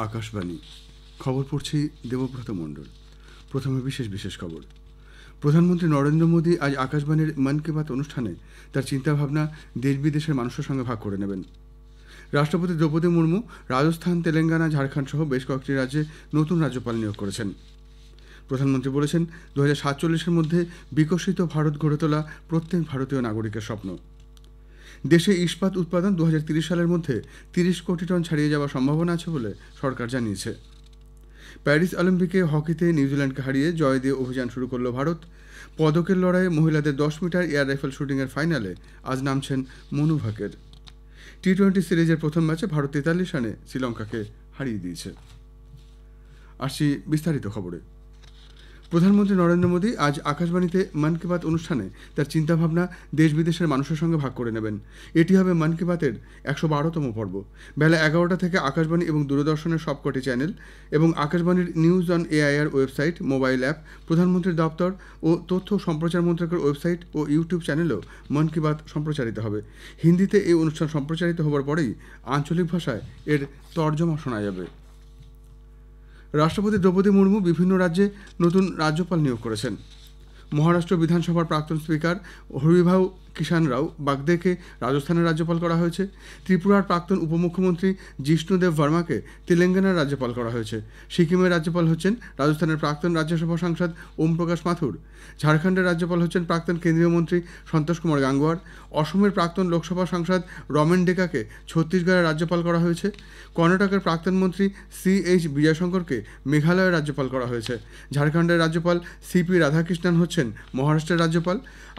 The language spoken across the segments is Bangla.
আকাশবাণী খবর পড়ছি দেবব্রত মণ্ডল। প্রথমে বিশেষ খবর। প্রধানমন্ত্রী নরেন্দ্র মোদী আজ আকাশবাণীর মন কি বাত অনুষ্ঠানে তার চিন্তাভাবনা দেশ বিদেশের মানুষের সঙ্গে ভাগ করে নেবেন। রাষ্ট্রপতি দ্রৌপদী মুর্মু রাজস্থান, তেলেঙ্গানা, ঝাড়খণ্ড সহ বেশ কয়েকটি রাজ্যে নতুন রাজ্যপাল নিয়োগ করেছেন। প্রধানমন্ত্রী বলেছেন, 2047-এর মধ্যে বিকশিত ভারত গড়ে তোলা প্রত্যেক ভারতীয় নাগরিকের স্বপ্ন। দেশে ইস্পাত উৎপাদন 2030 সালের মধ্যে 30 কোটি টন ছাড়িয়ে যাওয়ার সম্ভাবনা আছে বলে সরকার জানিয়েছে। প্যারিস অলিম্পিকে হকিতে নিউজিল্যান্ডকে হারিয়ে জয় দিয়ে অভিযান শুরু করল ভারত। পদকের লড়াইয়ে মহিলাদের 10 মিটার এয়ার রাইফেল শুটিংয়ের ফাইনালে আজ নামছেন মনু ভাকের। টি-20 সিরিজের প্রথম ম্যাচে ভারত 43 রানে শ্রীলঙ্কাকে হারিয়ে দিয়েছে। আসছি বিস্তারিত খবরে। প্রধানমন্ত্রী নরেন্দ্র মোদী আজ আকাশবাণীতে মন কি বাত অনুষ্ঠানে তার চিন্তাভাবনা দেশ বিদেশের মানুষের সঙ্গে ভাগ করে নেবেন। এটি হবে মন কি বাতের 112তম পর্ব। বেলা 11টা থেকে আকাশবাণী এবং দূরদর্শনের সবকটি চ্যানেল এবং আকাশবাণীর news on AIR website, mobile app, প্রধানমন্ত্রীর দপ্তর ও তথ্য সম্প্রচার মন্ত্রকের ওয়েবসাইট ও ইউটিউব চ্যানেলেও মন কি বাত সম্প্রচারিত হবে। হিন্দিতে এই অনুষ্ঠান সম্প্রচারিত হবার পরেই আঞ্চলিক ভাষায় এর তর্জমা শোনা যাবে। রাষ্ট্রপতি দ্রৌপদী মুর্মু বিভিন্ন রাজ্যে নতুন রাজ্যপাল নিয়োগ করেছেন। মহারাষ্ট্র বিধানসভার প্রাক্তন স্পিকার হরিভাউ কিষাণ রাও বাগদেকে রাজস্থানের রাজ্যপাল করা হয়েছে। ত্রিপুরার প্রাক্তন উপমুখ্যমন্ত্রী জিষ্ণুদেব বর্মাকে তেলেঙ্গানার রাজ্যপাল করা হয়েছে। সিকিমের রাজ্যপাল হচ্ছেন রাজস্থানের প্রাক্তন রাজ্যসভা সাংসদ ওম প্রকাশ মাথুর। ঝাড়খণ্ডের রাজ্যপাল হচ্ছেন প্রাক্তন কেন্দ্রীয় মন্ত্রী সন্তোষ কুমার গাঙ্গোয়ার। অসমের প্রাক্তন লোকসভা সাংসদ রমেন ডেকাকে ছত্তিশগড়ের রাজ্যপাল করা হয়েছে। কর্ণাটকের প্রাক্তন মন্ত্রী CH বিজয়শঙ্করকে মেঘালয়ের রাজ্যপাল করা হয়েছে। ঝাড়খণ্ডের রাজ্যপাল CP রাধাকৃষ্ণন হচ্ছেন মহারাষ্ট্রের রাজ্যপাল।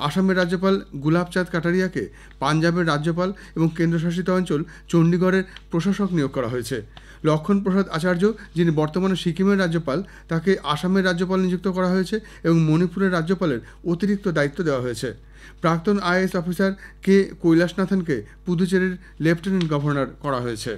আসামের রাজ্যপাল গুলাবচাঁদ কাটারিয়াকে পাঞ্জাবের রাজ্যপাল এবং কেন্দ্রশাসিত অঞ্চল চণ্ডীগড়ের প্রশাসক নিয়োগ করা হয়েছে। লক্ষণ প্রসাদ আচার্য, যিনি বর্তমানে সিকিমের রাজ্যপাল, তাকে আসামের রাজ্যপাল নিযুক্ত করা হয়েছে এবং মণিপুরের রাজ্যপালের অতিরিক্ত দায়িত্ব দেওয়া হয়েছে। প্রাক্তন IAS অফিসার কে কৈলাসনাথনকে পুদুচেরির লেফটেন্যান্ট গভর্নর করা হয়েছে।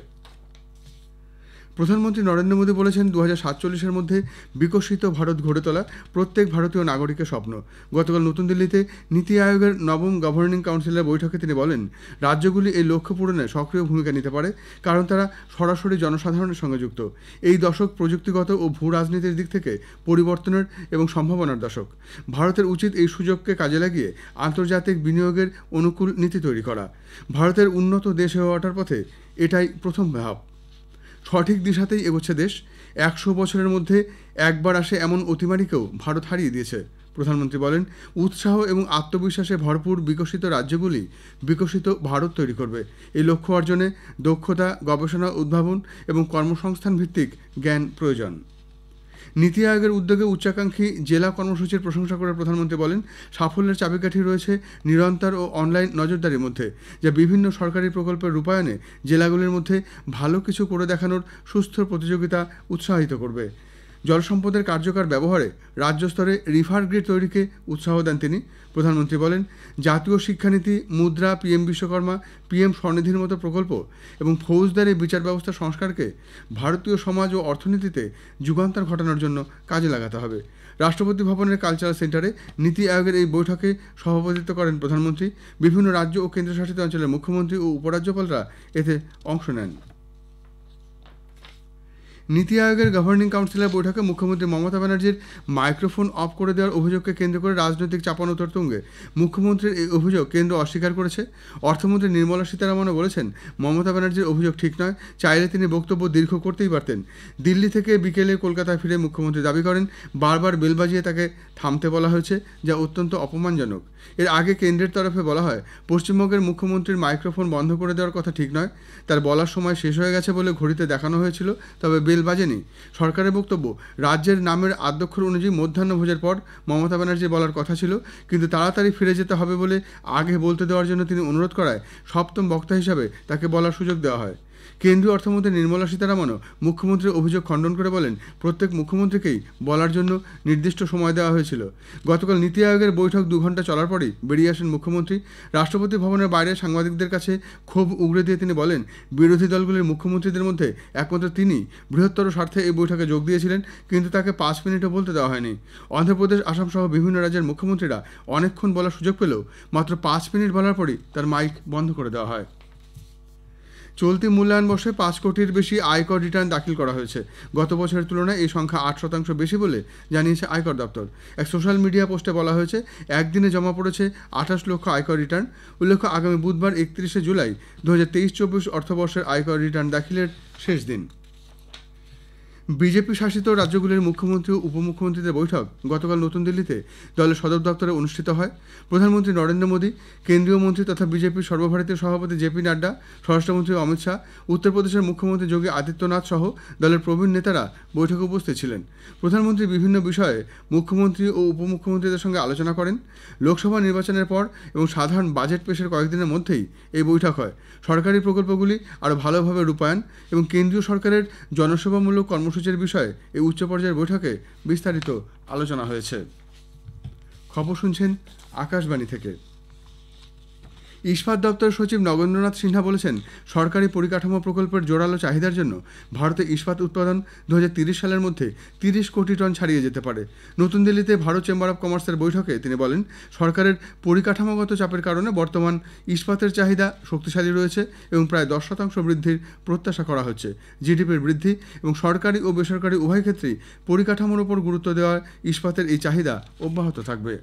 প্রধানমন্ত্রী নরেন্দ্র মোদী বলেছেন, 2047-এর মধ্যে বিকশিত ভারত গড়ে তোলা প্রত্যেক ভারতীয় নাগরিকের স্বপ্ন। গতকাল নতুন দিল্লিতে নীতি আয়োগের নবম গভর্নিং কাউন্সিলের বৈঠকে তিনি বলেন, রাজ্যগুলি এই লক্ষ্য পূরণে সক্রিয় ভূমিকা নিতে পারে, কারণ তারা সরাসরি জনসাধারণের সঙ্গে যুক্ত। এই দশক প্রযুক্তিগত ও ভূ রাজনীতির দিক থেকে পরিবর্তনের এবং সম্ভাবনার দশক। ভারতের উচিত এই সুযোগকে কাজে লাগিয়ে আন্তর্জাতিক বিনিয়োগের অনুকূল নীতি তৈরি করা। ভারতের উন্নত দেশ হয়ে ওঠার পথে এটাই প্রথম ধাপ। সঠিক দিশাতেই এগোচ্ছে দেশ। 100 বছরের মধ্যে একবার আসে এমন অতিমারিকেও ভারত হারিয়ে দিয়েছে। প্রধানমন্ত্রী বলেন, উৎসাহ এবং আত্মবিশ্বাসে ভরপুর বিকশিত রাজ্যগুলি বিকশিত ভারত তৈরি করবে। এই লক্ষ্য অর্জনে দক্ষতা, গবেষণা, উদ্ভাবন এবং কর্মসংস্থান ভিত্তিক জ্ঞান প্রয়োজন। নীতি আয়োগের উদ্যোগে উচ্চাকাঙ্ক্ষী জেলা কর্মসূচির প্রশংসা করে প্রধানমন্ত্রী বলেন, সাফল্যের চাবিকাঠি রয়েছে নিরন্তর ও অনলাইন নজরদারির মধ্যে, যা বিভিন্ন সরকারি প্রকল্পের রূপায়ণে জেলাগুলির মধ্যে ভালো কিছু করে দেখানোর সুস্থ প্রতিযোগিতা উৎসাহিত করবে। জল সম্পদের কার্যকর ব্যবহারে রাজ্য স্তরে রিভার গ্রিড তৈরিকে উৎসাহ দেন তিনি। প্রধানমন্ত্রী বলেন, জাতীয় শিক্ষানীতি, মুদ্রা, PM বিশ্বকর্মা, PM স্বনিধির মতো প্রকল্প এবং ফৌজদারি বিচার ব্যবস্থা সংস্কারকে ভারতীয় সমাজ ও অর্থনীতিতে যুগান্তর ঘটানোর জন্য কাজে লাগাতে হবে। রাষ্ট্রপতি ভবনের কালচারাল সেন্টারে নীতি আয়োগের এই বৈঠকে সভাপতিত্ব করেন প্রধানমন্ত্রী। বিভিন্ন রাজ্য ও কেন্দ্রশাসিত অঞ্চলের মুখ্যমন্ত্রী ও উপরাজ্যপালরা এতে অংশ নেন। নীতি আয়োগের গভর্নিং কাউন্সিলের বৈঠকে মুখ্যমন্ত্রী মমতা ব্যানার্জির মাইক্রোফোন অফ করে দেওয়ার অভিযোগকে কেন্দ্র করে রাজনৈতিক চাপানোতর তুঙ্গে মুখ্যমন্ত্রীর এই অভিযোগ কেন্দ্র অস্বীকার করেছে। অর্থমন্ত্রী নির্মলা সীতারামনও বলেছেন, মমতা ব্যানার্জির অভিযোগ ঠিক নয়। চাইলে তিনি বক্তব্য দীর্ঘ করতেই পারতেন। দিল্লি থেকে বিকেলে কলকাতায় ফিরে মুখ্যমন্ত্রী দাবি করেন, বারবার বেল বাজিয়ে তাকে থামতে বলা হয়েছে, যা অত্যন্ত অপমানজনক। এর আগে কেন্দ্রের তরফে বলা হয়, পশ্চিমবঙ্গের মুখ্যমন্ত্রীর মাইক্রোফোন বন্ধ করে দেওয়ার কথা ঠিক নয়। তার বলার সময় শেষ হয়ে গেছে বলে ঘড়িতে দেখানো হয়েছিল, তবে বেল বাজেনি। সরকারের বক্তব্য, রাজ্যের নামের আদ্যক্ষর অনুযায়ী মধ্যাহ্নভোজের পর মমতা ব্যানার্জি বলার কথা ছিল, কিন্তু তাড়াতাড়ি ফিরে যেতে হবে বলে আগে বলতে দেওয়ার জন্য তিনি অনুরোধ করায় সপ্তম বক্তা হিসাবে তাকে বলার সুযোগ দেওয়া হয়। কেন্দ্রীয় অর্থমন্ত্রী নির্মলা সীতারামনও মুখ্যমন্ত্রীর অভিযোগ খণ্ডন করে বলেন, প্রত্যেক মুখ্যমন্ত্রীকেই বলার জন্য নির্দিষ্ট সময় দেওয়া হয়েছিল। গতকাল নীতি আয়োগের বৈঠক 2 ঘন্টা চলার পরেই বেরিয়ে আসেন মুখ্যমন্ত্রী। রাষ্ট্রপতি ভবনের বাইরে সাংবাদিকদের কাছে ক্ষোভ উগরে দিয়ে তিনি বলেন, বিরোধী দলগুলির মুখ্যমন্ত্রীদের মধ্যে একমাত্র তিনি বৃহত্তর স্বার্থে এই বৈঠকে যোগ দিয়েছিলেন, কিন্তু তাকে 5 মিনিটও বলতে দেওয়া হয়নি। অন্ধ্রপ্রদেশ, আসাম সহ বিভিন্ন রাজ্যের মুখ্যমন্ত্রীরা অনেকক্ষণ বলার সুযোগ পেলেও মাত্র 5 মিনিট বলার পরই তার মাইক বন্ধ করে দেওয়া হয়। চলতি মূল্যায়ন বর্ষে 5 কোটির বেশি আয়কর রিটার্ন দাখিল করা হয়েছে। গত বছরের তুলনায় এই সংখ্যা 8% বেশি বলে জানিয়েছে আয়কর দপ্তর। এক সোশ্যাল মিডিয়া পোস্টে বলা হয়েছে, একদিনে জমা পড়েছে 28 লক্ষ আয়কর রিটার্ন। উল্লেখ্য, আগামী বুধবার 31শে জুলাই 2023-24 অর্থবর্ষের আয়কর রিটার্ন দাখিলের শেষ দিন। বিজেপি শাসিত রাজ্যগুলির মুখ্যমন্ত্রী ও উপমুখ্যমন্ত্রীদের বৈঠক গতকাল নতুন দিল্লিতে দলের সদর দপ্তরে অনুষ্ঠিত হয়। প্রধানমন্ত্রী নরেন্দ্র মোদী, কেন্দ্রীয় মন্ত্রী তথা বিজেপির সর্বভারতীয় সভাপতি জেপি নাড্ডা, স্বরাষ্ট্রমন্ত্রী অমিত শাহ, উত্তরপ্রদেশের মুখ্যমন্ত্রী যোগী আদিত্যনাথ সহ দলের প্রবীণ নেতারা বৈঠকে উপস্থিত ছিলেন। প্রধানমন্ত্রী বিভিন্ন বিষয়ে মুখ্যমন্ত্রী ও উপমুখ্যমন্ত্রীদের সঙ্গে আলোচনা করেন। লোকসভা নির্বাচনের পর এবং সাধারণ বাজেট পেশের কয়েকদিনের মধ্যেই এই বৈঠক হয়। সরকারি প্রকল্পগুলি আরও ভালোভাবে রূপায়ণ এবং কেন্দ্রীয় সরকারের জনসেবামূলক কর্মসূচির বিষয়ে এই উচ্চ পর্যায়ের বৈঠকে বিস্তারিত আলোচনা হয়েছে। খবর শুনছেন আকাশবাণী থেকে। ইস্পাত দপ্তরের সচিব নগেন্দ্রনাথ সিনহা বলেছেন, সরকারি পরিকাঠামো প্রকল্পের জোরালো চাহিদার জন্য ভারতে ইস্পাত উৎপাদন 2030 সালের মধ্যে 30 কোটি টন ছাড়িয়ে যেতে পারে। নতুন দিল্লিতে ভারত চেম্বার অব কমার্সের বৈঠকে তিনি বলেন, সরকারের পরিকাঠামোগত চাপের কারণে বর্তমান ইস্পাতের চাহিদা শক্তিশালী রয়েছে এবং প্রায় 10% বৃদ্ধির প্রত্যাশা করা হচ্ছে। জিডিপির বৃদ্ধি এবং সরকারি ও বেসরকারি উভয় ক্ষেত্রেই পরিকাঠামোর উপর গুরুত্ব দেওয়া ইস্পাতের এই চাহিদা অব্যাহত থাকবে।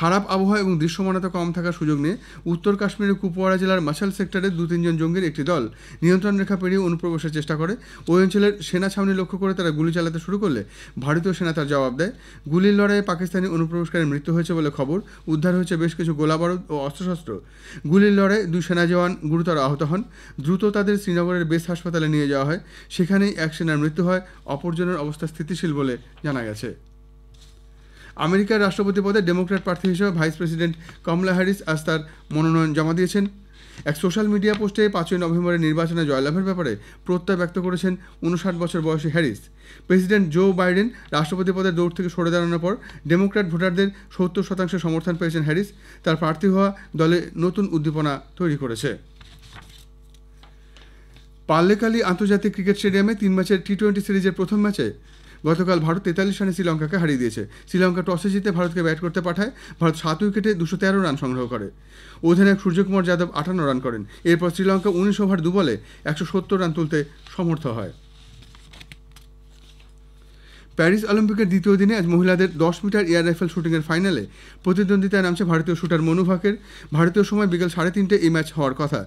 খারাপ আবহাওয়া এবং দৃশ্যমানতা কম থাকার সুযোগ নিয়ে উত্তর কাশ্মীরের কুপওয়ারা জেলার মাসাল সেক্টরে 2-3 জন জঙ্গির একটি দল নিয়ন্ত্রণ রেখা পেরিয়ে অনুপ্রবেশের চেষ্টা করে। ওই অঞ্চলের সেনা ছাউনি লক্ষ্য করে তারা গুলি চালাতে শুরু করলে ভারতীয় সেনা তার জবাব দেয়। গুলির লড়াইয়ে পাকিস্তানি অনুপ্রবেশকারীর মৃত্যু হয়েছে বলে খবর। উদ্ধার হয়েছে বেশ কিছু গোলাবারুদ ও অস্ত্রশস্ত্র। গুলির লড়াইয়ে 2 সেনা জওয়ান গুরুতর আহত হন। দ্রুত তাদের শ্রীনগরের বেস হাসপাতালে নিয়ে যাওয়া হয়। সেখানেই এক সেনার মৃত্যু হয়। অপরজনের অবস্থা স্থিতিশীল বলে জানা গেছে। আমেরিকার রাষ্ট্রপতি পদে ডেমোক্র্যাট প্রার্থী হিসেবে ভাইস প্রেসিডেন্ট কমলা হ্যারিস আজ তার মনোনয়ন জমা দিয়েছেন। এক সোশ্যাল মিডিয়া পোস্টে 5ই নভেম্বরের নির্বাচনে জয়লাভের ব্যাপারে প্রত্যয় ব্যক্ত করেছেন 59 বছর বয়সী হ্যারিস। প্রেসিডেন্ট জো বাইডেন রাষ্ট্রপতি পদের দৌড় থেকে সরে দাঁড়ানোর পর ডেমোক্র্যাট ভোটারদের 70% সমর্থন পেয়েছেন হ্যারিস। তার প্রার্থী হওয়া দলে নতুন উদ্দীপনা তৈরি করেছে। পাল্লেকালি আন্তর্জাতিক ক্রিকেট স্টেডিয়ামে 3 ম্যাচের টি-20 সিরিজের প্রথম ম্যাচে গতকাল ভারত 43 রানে শ্রীলঙ্কাকে হারিয়ে দিয়েছে। শ্রীলঙ্কা টসে জিতে ভারতকে ব্যাট করতে পাঠায়। ভারত 7 উইকেটে 213 রান সংগ্রহ করে। অধিনায়ক সূর্যকুমার যাদব 58 রান করেন। এরপর শ্রীলঙ্কা 19 ওভার 2 বলে 170 রান তুলতে সমর্থ হয়। প্যারিস অলিম্পিকের দ্বিতীয় দিনে আজ মহিলাদের 10 মিটার এয়ার রাইফেল শুটিংয়ের ফাইনালে প্রতিদ্বন্দ্বিতায় নামছে ভারতীয় শুটার মনু ভাকের। ভারতীয় সময় বিকেল 3:30 এই ম্যাচ হওয়ার কথা।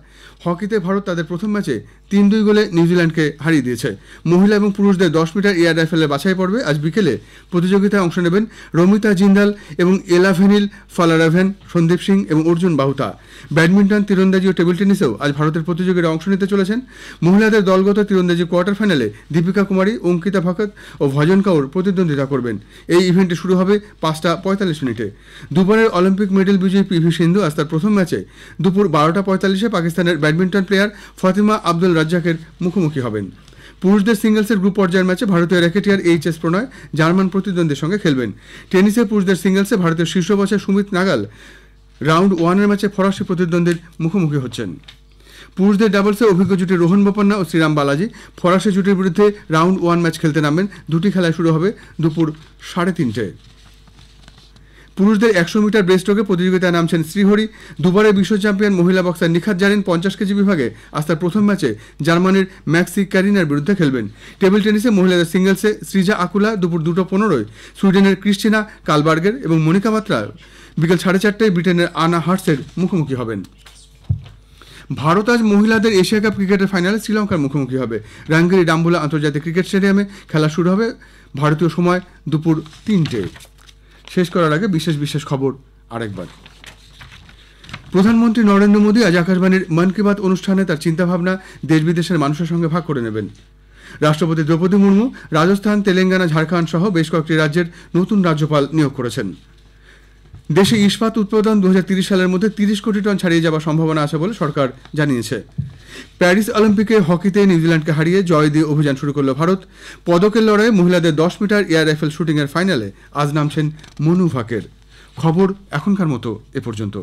হকিতে ভারত তাদের প্রথম ম্যাচে 3-2 গোলে নিউজিল্যান্ডকে হারিয়ে দিয়েছে। মহিলা এবং পুরুষদের 10 মিটার এয়ার রাইফেলের বাছাই পর্বে আজ বিকেলে প্রতিযোগিতায় অংশ নেবেন রমিতা জিন্দাল এবং এলাভেনিল ফালারাভেন, সন্দীপ সিং এবং অর্জুন বাহুতা। ব্যাডমিন্টন, তীরন্দাজি ও টেবিল টেনিসেও আজ ভারতের প্রতিযোগীরা অংশ নিতে চলেছেন। মহিলাদের দলগত তীরন্দাজি কোয়ার্টার ফাইনালে দীপিকা কুমারী, অঙ্কিতা ভকত ও ভজন কাউর প্রতিদ্বন্দ্বিতা করবেন। এই ইভেন্টে শুরু হবে 5:45 দুবারের অলিম্পিক মেডেল বিজয়ী পিভি সিন্ধু আজ তার প্রথম ম্যাচে দুপুর 12:45 পাকিস্তানের ব্যাডমিন্টন প্লেয়ার ফাতিমা আব্দুল রাজ্জাকের মুখোমুখি হবেন। পুরুষদের সিঙ্গলসের গ্রুপ পর্যায়ের ম্যাচে ভারতীয় র্যাকেটিয়ার এইচ.এস. প্রণয় জার্মান প্রতিদ্বন্দ্বীর সঙ্গে খেলবেন। টেনিসে পুরুষদের সিঙ্গলসে ভারতীয় শীর্ষ বছর সুমিত নাগাল রাউন্ড 1-এর ম্যাচে ফরাসি প্রতিদ্বন্দ্বীর মুখোমুখি হচ্ছেন। পুরুষদের ডাবলসে অভিজ্ঞ জুটি রোহন বোপান্না ও শ্রীরাম বালাজি ফরাসি জুটির বিরুদ্ধে রাউন্ড 1 ম্যাচ খেলতে নামবেন। দুটি খেলায় শুরু হবে দুপুর 3:30। পুরুষদের 100 মিটার ব্রেস্টস্ট্রোকে প্রতিযোগিতায় নামছেন শ্রীহরি। দুবারের বিশ্ব চ্যাম্পিয়ন মহিলা বক্সার নিখাত জারিন 50 কেজি বিভাগে আজ তার প্রথম ম্যাচে জার্মানির ম্যাক্সি ক্যারিনার বিরুদ্ধে খেলবেন। টেবিল টেনিসে মহিলাদের সিঙ্গলসে সৃজা আকুলা দুপুর 2:15 সুইডেনের ক্রিস্টিনা কালবার্গের এবং মনিকা বাত্রা বিকেল 4:30 ব্রিটেনের আনা হার্টসের মুখোমুখি হবেন। ভারত আজ মহিলাদের এশিয়া কাপ ক্রিকেটের ফাইনালে শ্রীলঙ্কার মুখোমুখি হবে। রাঙ্গিরি ডাম্বুলা আন্তর্জাতিক ক্রিকেট স্টেডিয়ামে খেলা শুরু হবে ভারতীয় সময় দুপুর 3টে। শেষ করার আগে বিশেষ খবর আরেকবার। প্রধানমন্ত্রী নরেন্দ্র মোদী আজ আকাশবাণীর মন কি বাত অনুষ্ঠানে তার চিন্তাভাবনা দেশ বিদেশের মানুষের সঙ্গে ভাগ করে নেবেন। রাষ্ট্রপতি দ্রৌপদী মুর্মু রাজস্থান, তেলেঙ্গানা, ঝাড়খণ্ড সহ বেশ কয়েকটি রাজ্যের নতুন রাজ্যপাল নিয়োগ করেছেন। দেশে ইস্পাত উৎপাদন 2030 সালের মধ্যে 30 কোটি টন ছাড়িয়ে যাওয়ার সম্ভাবনা আছে বলে সরকার জানিয়েছে। প্যারিস অলিম্পিকে হকিতে নিউজিল্যান্ডকে হারিয়ে জয় দিয়ে অভিযান শুরু করল ভারত। পদকের লড়াইয়ে মহিলাদের 10 মিটার এয়ার রাইফেল শুটিংয়ের ফাইনালে আজ নামছেন মনু ভাকের। খবর এখনকার মতো এ পর্যন্ত।